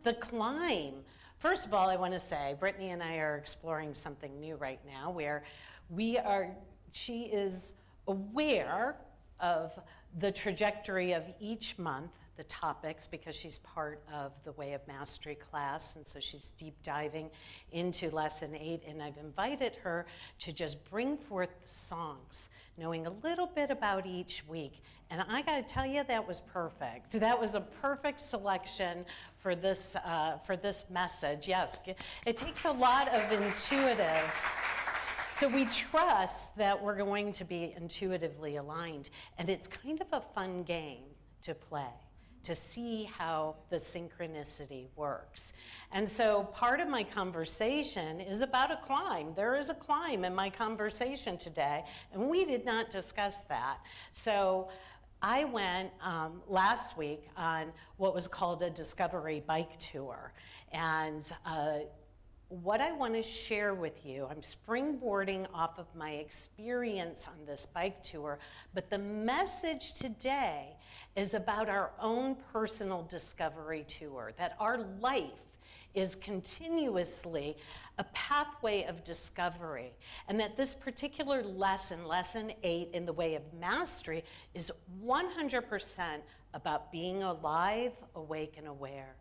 the climb. First of all, I want to say, Brittany and I are exploring something new right now where she is aware of the trajectory of each month, the topics, because she's part of the Way of Mastery class, and so she's deep diving into lesson 8, and I've invited her to just bring forth the songs, knowing a little bit about each week. And I gotta tell you, that was perfect. That was a perfect selection for this message. Yes, it takes a lot of intuitive. So we trust that we're going to be intuitively aligned, and it's kind of a fun game to play, to see how the synchronicity works. And so part of my conversation is about a climb. There is a climb in my conversation today, and we did not discuss that. So I went last week on what was called a discovery bike tour, and what I want to share with you, I'm springboarding off of my experience on this bike tour, but the message today is about our own personal discovery tour, that our life is continuously a pathway of discovery, and that this particular lesson, lesson 8 in the Way of Mastery, is 100% about being alive, awake, and aware.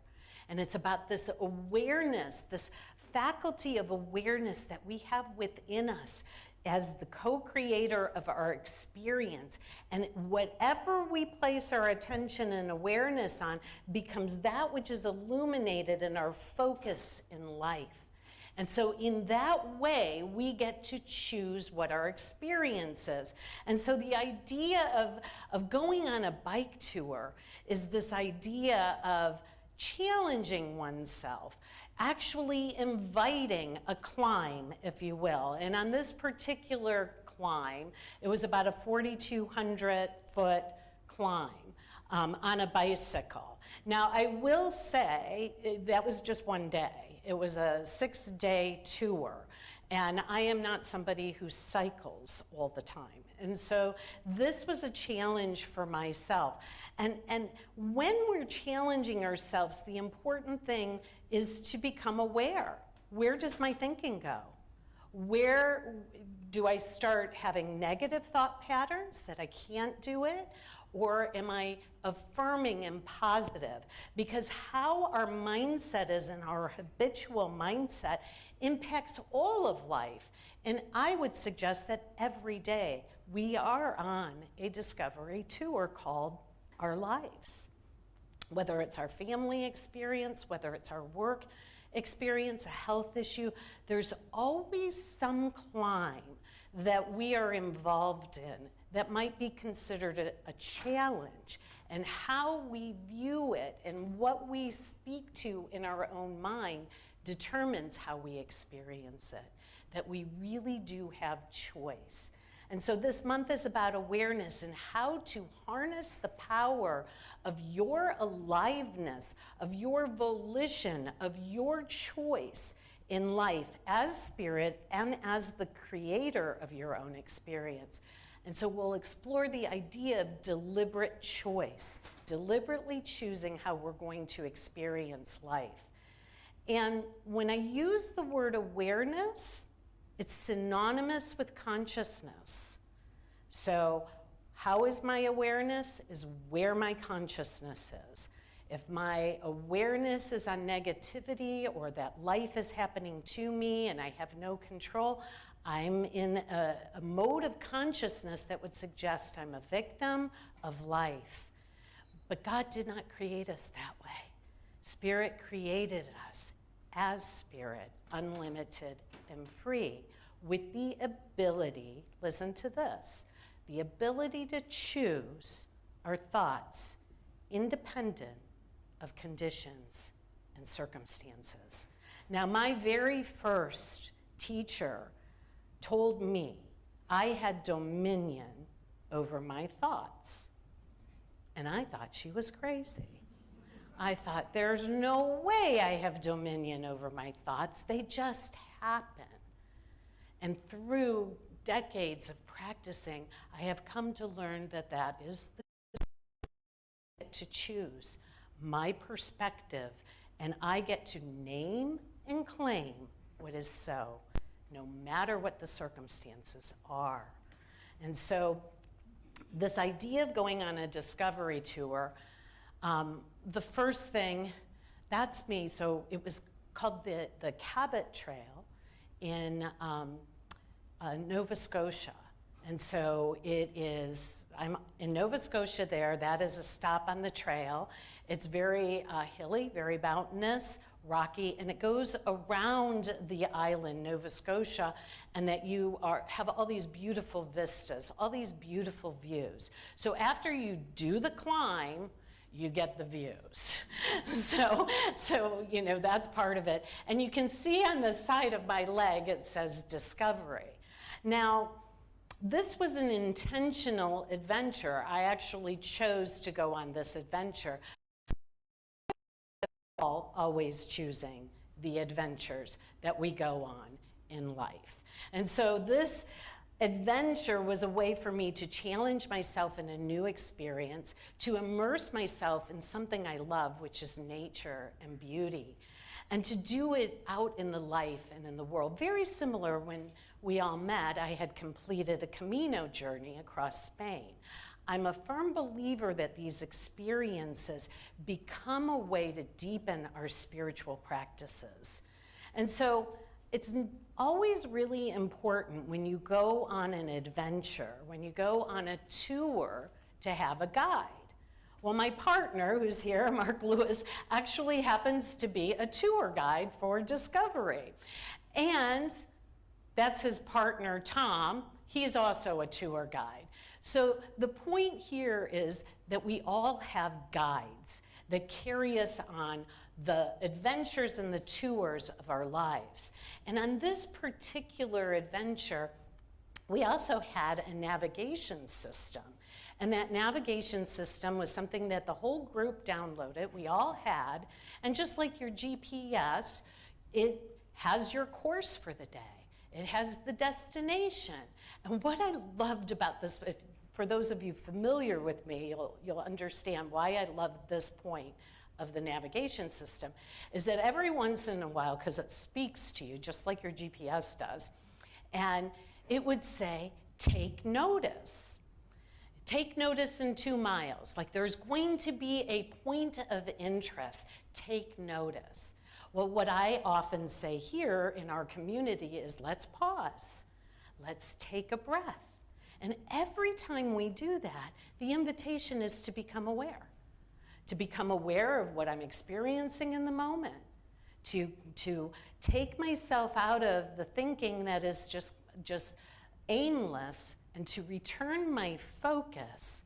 And it's about this awareness, this faculty of awareness that we have within us as the co-creator of our experience. And whatever we place our attention and awareness on becomes that which is illuminated in our focus in life. And so in that way, we get to choose what our experience is. And so the idea of going on a bike tour is this idea of challenging oneself, actually inviting a climb, if you will. And on this particular climb, it was about a 4,200-foot climb on a bicycle. Now, I will say that was just one day. It was a 6-day tour. And I am not somebody who cycles all the time. And so this was a challenge for myself. And when we're challenging ourselves, the important thing is to become aware. Where does my thinking go? Where do I start having negative thought patterns that I can't do it? Or am I affirming and positive? Because how our mindset is and our habitual mindset impacts all of life. And I would suggest that every day we are on a discovery tour called our lives. Whether it's our family experience, whether it's our work experience, a health issue, there's always some climb that we are involved in that might be considered a challenge. And how we view it and what we speak to in our own mind determines how we experience it, that we really do have choice. And so this month is about awareness and how to harness the power of your aliveness, of your volition, of your choice in life as spirit and as the creator of your own experience. And so we'll explore the idea of deliberate choice, deliberately choosing how we're going to experience life. And when I use the word awareness, it's synonymous with consciousness. So how is my awareness? Is where my consciousness is. If my awareness is on negativity or that life is happening to me and I have no control, I'm in a mode of consciousness that would suggest I'm a victim of life. But God did not create us that way. Spirit created us as spirit, unlimited and free, with the ability, listen to this, the ability to choose our thoughts independent of conditions and circumstances. Now, my very first teacher told me I had dominion over my thoughts. And I thought she was crazy. I thought, there's no way I have dominion over my thoughts. They just happen. And through decades of practicing, I have come to learn that that is the to choose my perspective And I get to name and claim what is so, no matter what the circumstances are. And so this idea of going on a discovery tour, the first thing, that's me. So it was called the Cabot Trail in Nova Scotia. And so I'm in Nova Scotia there. That is a stop on the trail. It's very hilly, very mountainous, rocky, and it goes around the island, Nova Scotia, and that you have all these beautiful vistas, all these beautiful views. So after you do the climb, you get the views. so you know, that's part of it. And you can see on the side of my leg, it says Discovery. Now, this was an intentional adventure. I actually chose to go on this adventure. Always choosing the adventures that we go on in life. And so this adventure was a way for me to challenge myself in a new experience, to immerse myself in something I love, which is nature and beauty, and to do it out in the life and in the world. Very similar when we all met, I had completed a Camino journey across Spain. I'm a firm believer that these experiences become a way to deepen our spiritual practices. And so it's always really important when you go on an adventure, when you go on a tour, to have a guide. Well, my partner, who's here, Mark Lewis, actually happens to be a tour guide for Discovery. And that's his partner, Tom. He's also a tour guide. So the point here is that we all have guides that carry us on the adventures and the tours of our lives. And on this particular adventure, we also had a navigation system. And that navigation system was something that the whole group downloaded, we all had. And just like your GPS, it has your course for the day. It has the destination. And what I loved about this, for those of you familiar with me, you'll understand why I love this point of the navigation system, is that every once in a while, because it speaks to you, just like your GPS does, and it would say, take notice. Take notice in 2 miles. Like there's going to be a point of interest. Take notice. Well, what I often say here in our community is let's pause. Let's take a breath. And every time we do that, the invitation is to become aware of what I'm experiencing in the moment, to take myself out of the thinking that is just aimless, and to return my focus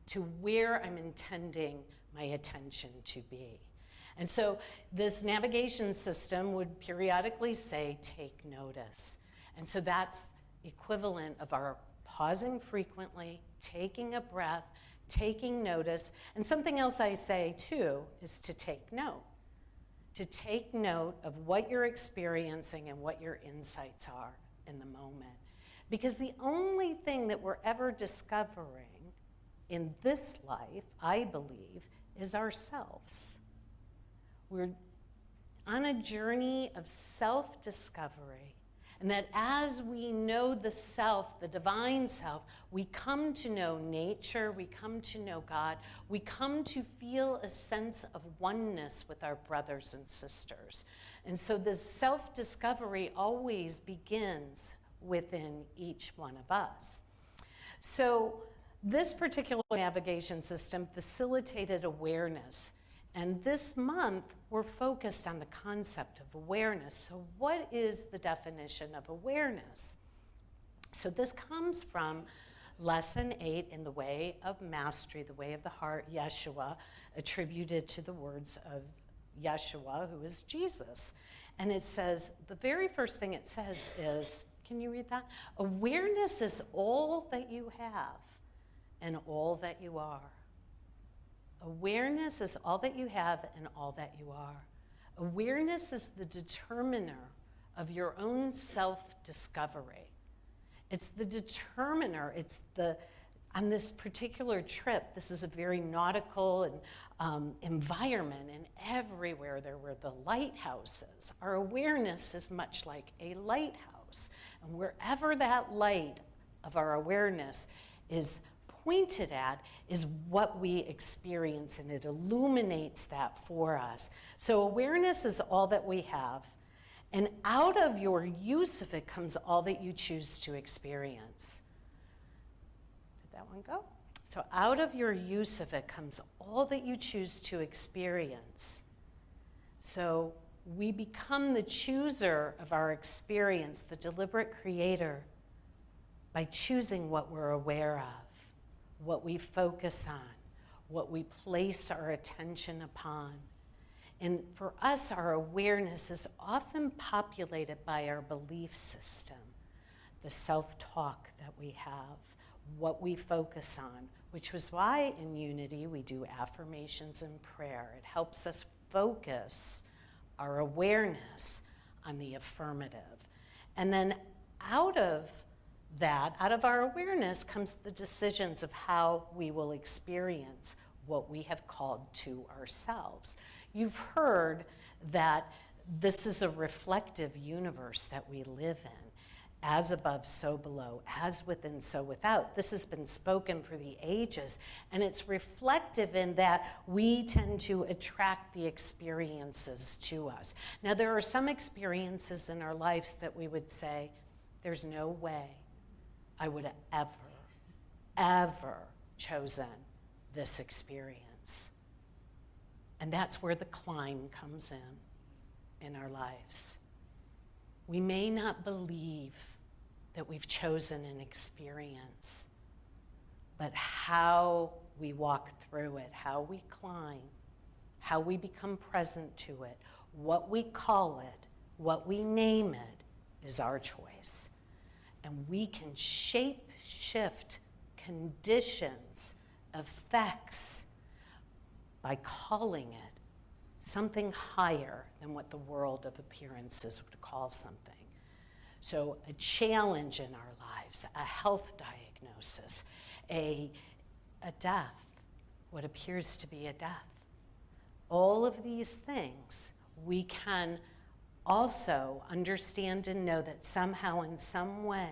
to where I'm intending my attention to be. And so this navigation system would periodically say, take notice. And so that's equivalent of our pausing frequently, taking a breath, taking notice. And something else I say too is to take note. To take note of what you're experiencing and what your insights are in the moment. Because the only thing that we're ever discovering in this life, I believe, is ourselves. We're on a journey of self-discovery, and that as we know the self, the divine self, we come to know nature, we come to know God, we come to feel a sense of oneness with our brothers and sisters. And so this self-discovery always begins within each one of us. So this particular navigation system facilitated awareness. And this month, we're focused on the concept of awareness. So what is the definition of awareness? So this comes from Lesson 8 in the Way of Mastery, the Way of the Heart, Yeshua, attributed to the words of Yeshua, who is Jesus. And it says, the very first thing it says is, can you read that? Awareness is all that you have and all that you are. Awareness is all that you have and all that you are. Awareness is the determiner of your own self-discovery. It's the determiner, it's the, On this particular trip, this is a very nautical and environment, and everywhere there were the lighthouses. Our awareness is much like a lighthouse, and wherever that light of our awareness is pointed at is what we experience, and it illuminates that for us. So awareness is all that we have, and out of your use of it comes all that you choose to experience. Did that one go? So out of your use of it comes all that you choose to experience. So we become the chooser of our experience, the deliberate creator, by choosing what we're aware of, what we focus on, what we place our attention upon. And for us, our awareness is often populated by our belief system, the self-talk that we have, what we focus on, which was why in Unity we do affirmations and prayer. It helps us focus our awareness on the affirmative. And then out of that, out of our awareness, comes the decisions of how we will experience what we have called to ourselves. You've heard that this is a reflective universe that we live in. As above, so below, as within, so without. This has been spoken for the ages, and it's reflective in that we tend to attract the experiences to us. Now, there are some experiences in our lives that we would say, there's no way I would have ever chosen this experience. And that's where the climb comes in our lives. We may not believe that we've chosen an experience, but how we walk through it, how we climb, how we become present to it, what we call it, what we name it, is our choice. And we can shape, shift conditions, effects, by calling it something higher than what the world of appearances would call something. So a challenge in our lives, a health diagnosis, a death, what appears to be a death. All of these things we can also understand and know that somehow in some way,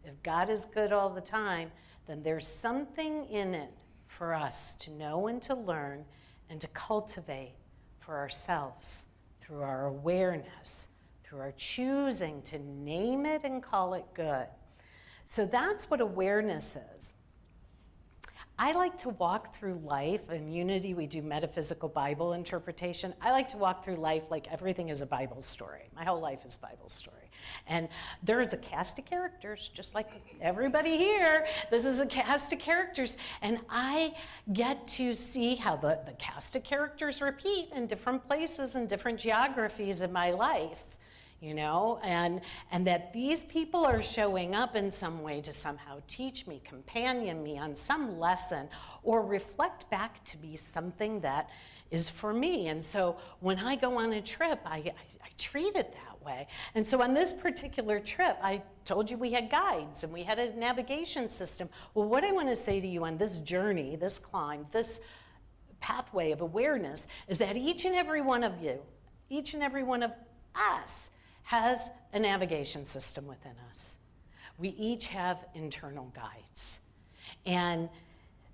if God is good all the time, then there's something in it for us to know and to learn and to cultivate for ourselves through our awareness, through our choosing to name it and call it good. So that's what awareness is. I like to walk through life. In Unity, we do metaphysical Bible interpretation. I like to walk through life like everything is a Bible story. My whole life is a Bible story. And there is a cast of characters, just like everybody here. This is a cast of characters. And I get to see how the cast of characters repeat in different places and different geographies in my life. You know, and that these people are showing up in some way to somehow teach me, companion me on some lesson, or reflect back to be something that is for me. And so when I go on a trip, I treat it that way. And so on this particular trip, I told you we had guides and we had a navigation system. Well, what I want to say to you on this journey, this climb, this pathway of awareness, is that each and every one of you, each and every one of us, has a navigation system within us. We each have internal guides. And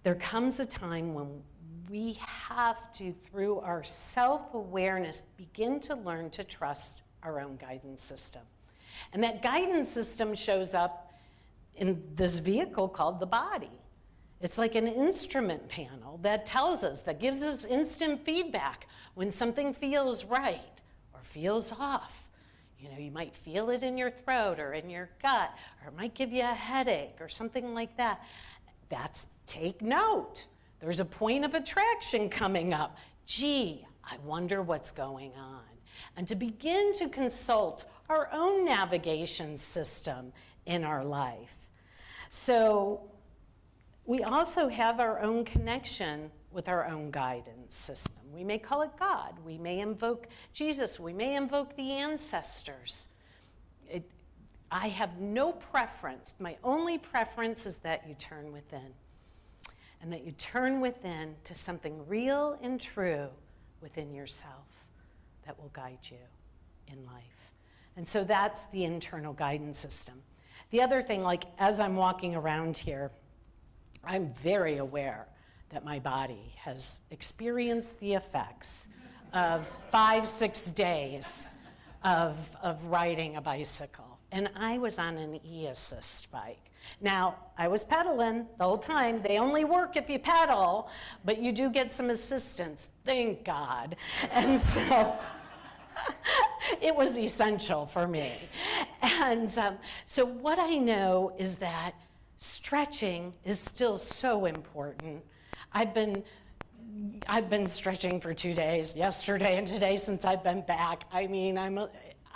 there comes a time when we have to, through our self-awareness, begin to learn to trust our own guidance system. And that guidance system shows up in this vehicle called the body. It's like an instrument panel that tells us, that gives us instant feedback when something feels right or feels off. You know, you might feel it in your throat or in your gut, or it might give you a headache or something like that. Take note. There's a point of attraction coming up. Gee, I wonder what's going on. And to begin to consult our own navigation system in our life. So we also have our own connection with our own guidance system. We may call it God. We may invoke Jesus. We may invoke the ancestors. I have no preference. My only preference is that you turn within and that you turn within to something real and true within yourself that will guide you in life. And so that's the internal guidance system. The other thing, like as I'm walking around here, I'm very aware that my body has experienced the effects of 5-6 days of riding a bicycle. And I was on an e-assist bike. Now, I was pedaling the whole time. They only work if you pedal, but you do get some assistance, thank God. And so it was essential for me. And so what I know is that stretching is still so important. I've been stretching for 2 days, yesterday and today, since I've been back. I mean,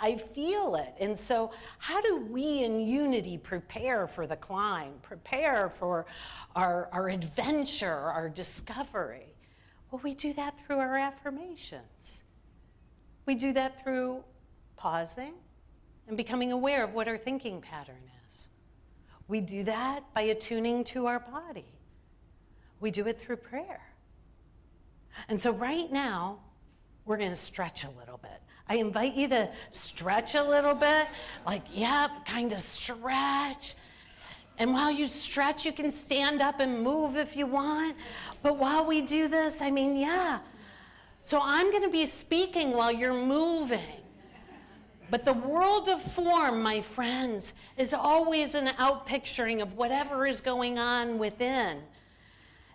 I feel it. And so how do we in unity prepare for the climb, prepare for our adventure, our discovery? Well, we do that through our affirmations. We do that through pausing and becoming aware of what our thinking pattern is. We do that by attuning to our body. We do it through prayer. And so right now, we're going to stretch a little bit. I invite you to stretch a little bit, like, yep, kind of stretch. And while you stretch, you can stand up and move if you want. But while we do this, I mean, yeah. So I'm going to be speaking while you're moving. But the world of form, my friends, is always an outpicturing of whatever is going on within.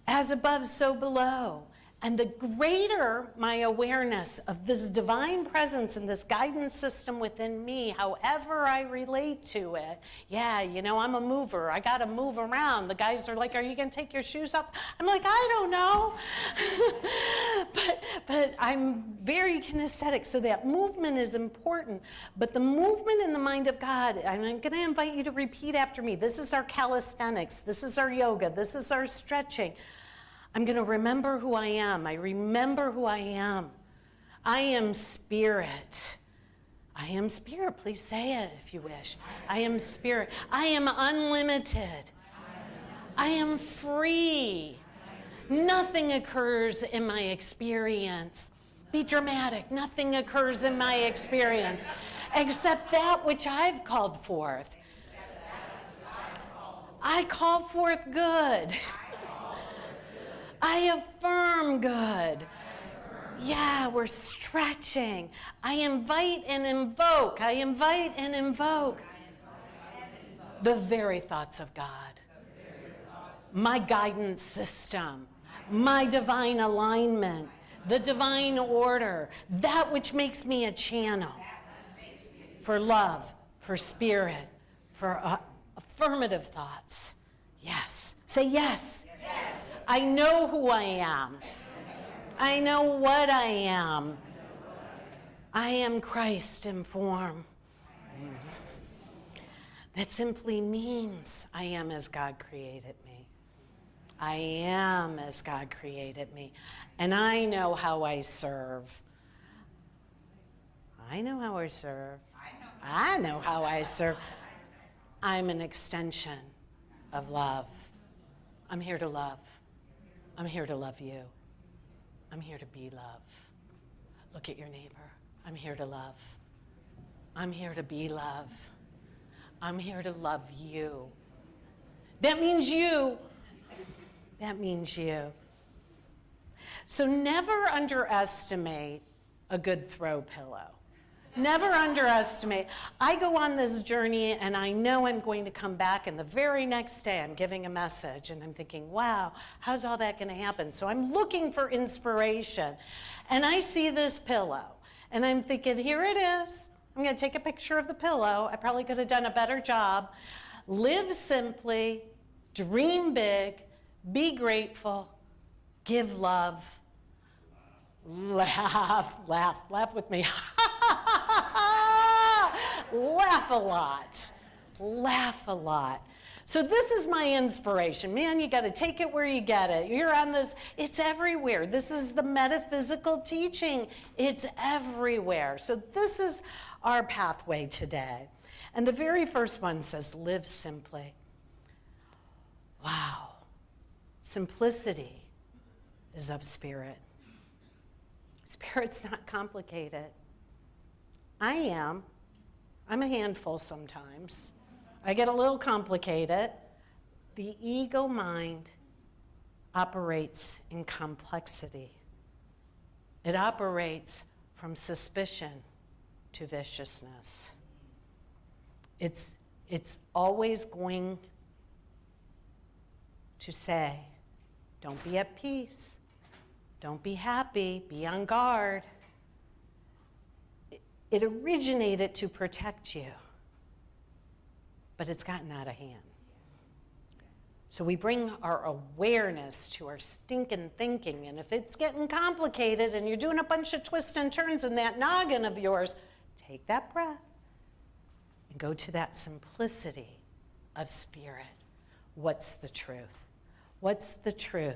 As above, so below. And the greater my awareness of this divine presence and this guidance system within me, however I relate to it, yeah, you know, I'm a mover. I got to move around. The guys are like, are you going to take your shoes off? I'm like, I don't know. but I'm very kinesthetic, so that movement is important. But the movement in the mind of God, and I'm going to invite you to repeat after me. This is our calisthenics. This is our yoga. This is our stretching. I'm going to remember who I am. I remember who I am. I am spirit. I am spirit. Please say it if you wish. I am spirit. I am unlimited. I am free. Nothing occurs in my experience. Be dramatic. Nothing occurs in my experience except that which I've called forth. I call forth good. I affirm good. Yeah, we're stretching. I invite and invoke. I invite and invoke the very thoughts of God. My guidance system. My divine alignment. The divine order. That which makes me a channel for love, for spirit, for affirmative thoughts. Yes. Say yes. Yes. I know who I am. I know what I am. I am Christ in form. That simply means I am as God created me. I am as God created me. And I know how I serve. I know how I serve. I know how I serve. I'm an extension of love. I'm here to love. I'm here to love you. I'm here to be love. Look at your neighbor. I'm here to love. I'm here to be love. I'm here to love you. That means you. That means you. So never underestimate a good throw pillow. Never underestimate. I go on this journey and I know I'm going to come back, and the very next day I'm giving a message and I'm thinking, wow, how's all that going to happen? So I'm looking for inspiration and I see this pillow and I'm thinking, here it is. I'm going to take a picture of the pillow. I probably could have done a better job. Live simply, dream big, be grateful, give love, laugh with me. Laugh a lot. Laugh a lot. So this is my inspiration. Man, you got to take it where you get it. You're on this, it's everywhere. This is the metaphysical teaching. It's everywhere. So this is our pathway today. And the very first one says, live simply. Wow. Simplicity is of spirit. Spirit's not complicated. I'm a handful sometimes. I get a little complicated. The ego mind operates in complexity. It operates from suspicion to viciousness. It's always going to say, don't be at peace, don't be happy, be on guard. It originated to protect you, but it's gotten out of hand. So we bring our awareness to our stinking thinking, and if it's getting complicated and you're doing a bunch of twists and turns in that noggin of yours, take that breath and go to that simplicity of spirit. What's the truth? What's the truth?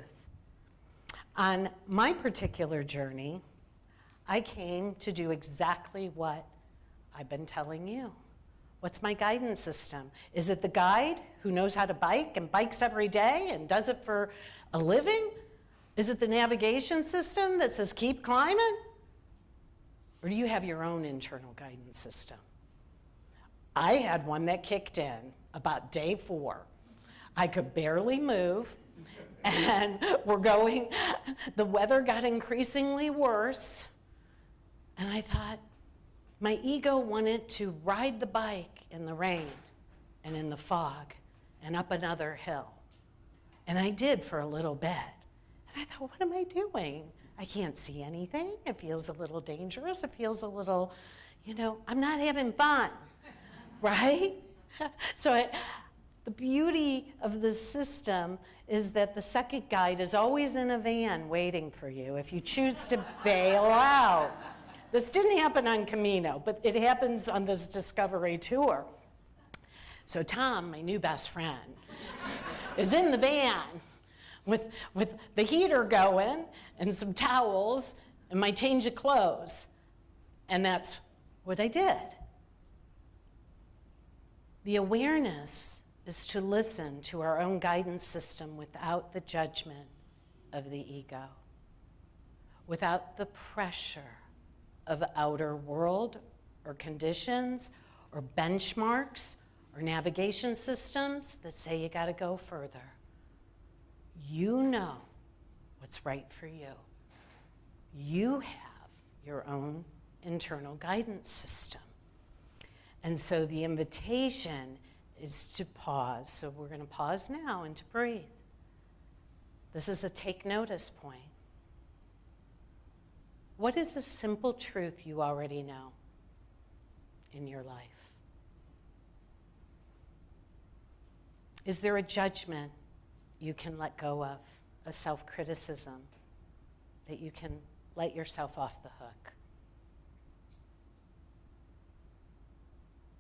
On my particular journey, I came to do exactly what I've been telling you. What's my guidance system? Is it the guide who knows how to bike and bikes every day and does it for a living? Is it the navigation system that says keep climbing? Or do you have your own internal guidance system? I had one that kicked in about day 4. I could barely move, and the weather got increasingly worse, and I thought, my ego wanted to ride the bike in the rain and in the fog and up another hill. And I did for a little bit. And I thought, what am I doing? I can't see anything. It feels a little dangerous. It feels a little, I'm not having fun, right? So the beauty of the system is that the second guide is always in a van waiting for you if you choose to bail out. This didn't happen on Camino, but it happens on this Discovery tour. So Tom, my new best friend, is in the van with the heater going and some towels and my change of clothes. And that's what I did. The awareness is to listen to our own guidance system without the judgment of the ego, without the pressure of outer world or conditions or benchmarks or navigation systems that say you got to go further. You know what's right for you. You have your own internal guidance system. And so the invitation is to pause. So we're going to pause now and to breathe. This is a take notice point. What is the simple truth you already know in your life? Is there a judgment you can let go of, a self-criticism that you can let yourself off the hook?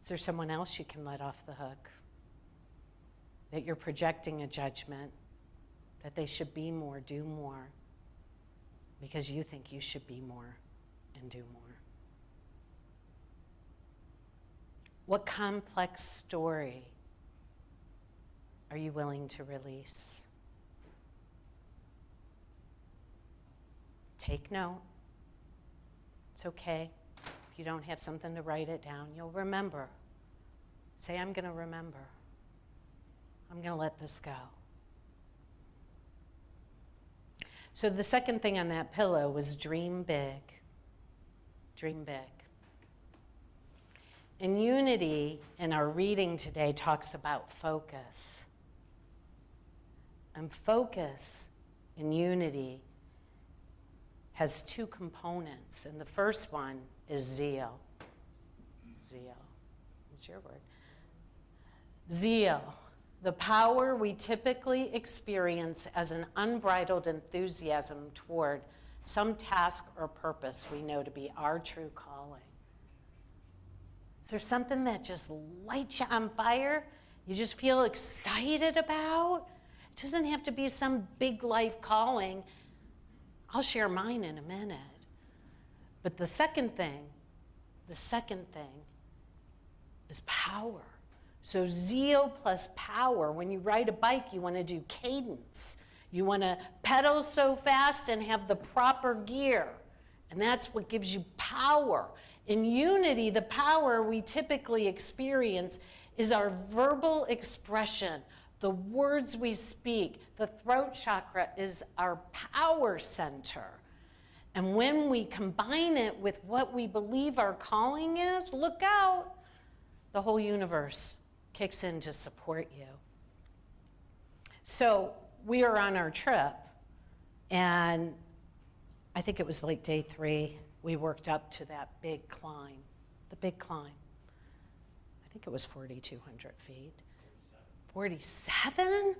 Is there someone else you can let off the hook? That you're projecting a judgment that they should be more, do more, because you think you should be more and do more. What complex story are you willing to release? Take note. It's okay. If you don't have something to write it down, you'll remember. Say, I'm going to remember. I'm going to let this go. So the second thing on that pillow was dream big. Dream big. And unity in our reading today talks about focus. And focus in unity has 2 components. And the first one is zeal. Zeal. What's your word? Zeal. The power we typically experience as an unbridled enthusiasm toward some task or purpose we know to be our true calling. Is there something that just lights you on fire? You just feel excited about? It doesn't have to be some big life calling. I'll share mine in a minute. But the second thing is power. So zeal plus power. When you ride a bike, you want to do cadence. You want to pedal so fast and have the proper gear. And that's what gives you power. In unity, the power we typically experience is our verbal expression, the words we speak. The throat chakra is our power center. And when we combine it with what we believe our calling is, look out, the whole universe kicks in to support you. So we are on our trip, and I think it was like day 3, we worked up to that big climb, the big climb. I think it was 4,200 feet. 47?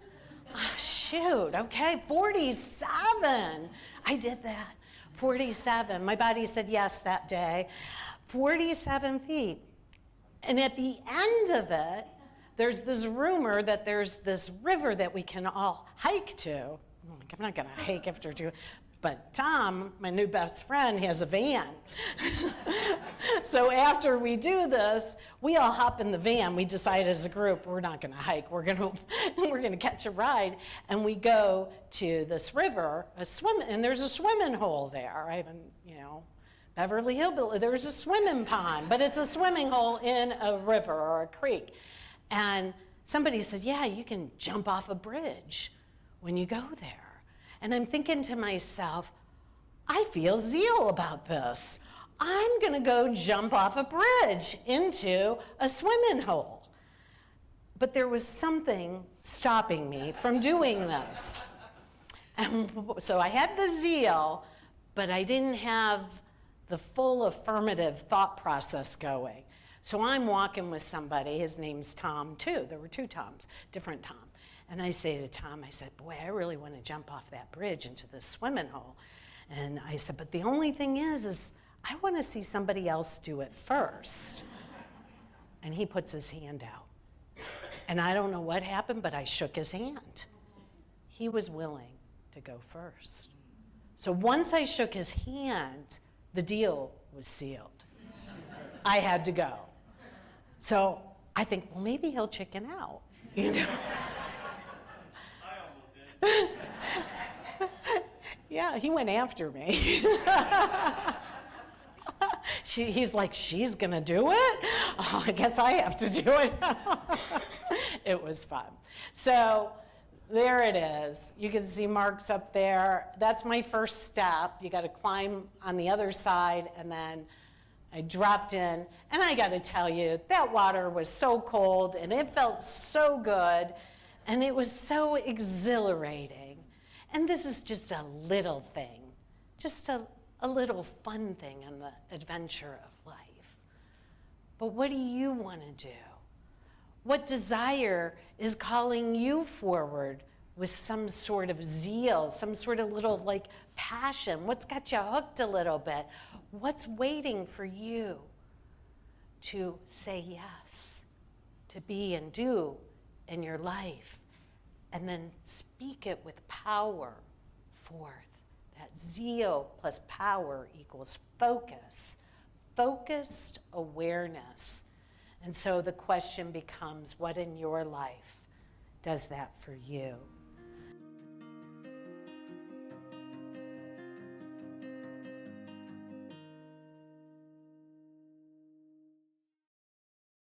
Oh, shoot, okay, 47. I did that, 47. My body said yes that day. 47 feet. And at the end of it, there's this rumor that there's this river that we can all hike to. I'm not gonna hike after 2, but Tom, my new best friend, has a van. So after we do this, we all hop in the van. We decide as a group, we're not gonna hike, we're gonna catch a ride, and we go to this river, and there's a swimming hole there. I haven't, Beverly Hillbilly, there's a swimming pond, but it's a swimming hole in a river or a creek. And somebody said, yeah, you can jump off a bridge when you go there. And I'm thinking to myself, I feel zeal about this. I'm gonna go jump off a bridge into a swimming hole. But there was something stopping me from doing this. And so I had the zeal, but I didn't have the full affirmative thought process going. So I'm walking with somebody, his name's Tom too. There were 2 Toms, different Tom. And I say to Tom, I said, boy, I really want to jump off that bridge into this swimming hole. And I said, but the only thing is I want to see somebody else do it first. And he puts his hand out. And I don't know what happened, but I shook his hand. He was willing to go first. So once I shook his hand, the deal was sealed. I had to go. So I think, well, maybe he'll chicken out, I almost did. Yeah, he went after me. He's like, she's gonna do it? Oh, I guess I have to do it. It was fun. So there it is. You can see marks up there. That's my first step. You gotta climb on the other side, and then I dropped in, and I gotta tell you, that water was so cold, and it felt so good, and it was so exhilarating. And this is just a little thing, just a little fun thing on the adventure of life. But what do you wanna do? What desire is calling you forward with some sort of zeal, some sort of little passion? What's got you hooked a little bit? What's waiting for you to say yes, to be and do in your life, and then speak it with power forth? That zeal plus power equals focus, focused awareness. And so the question becomes, what in your life does that for you?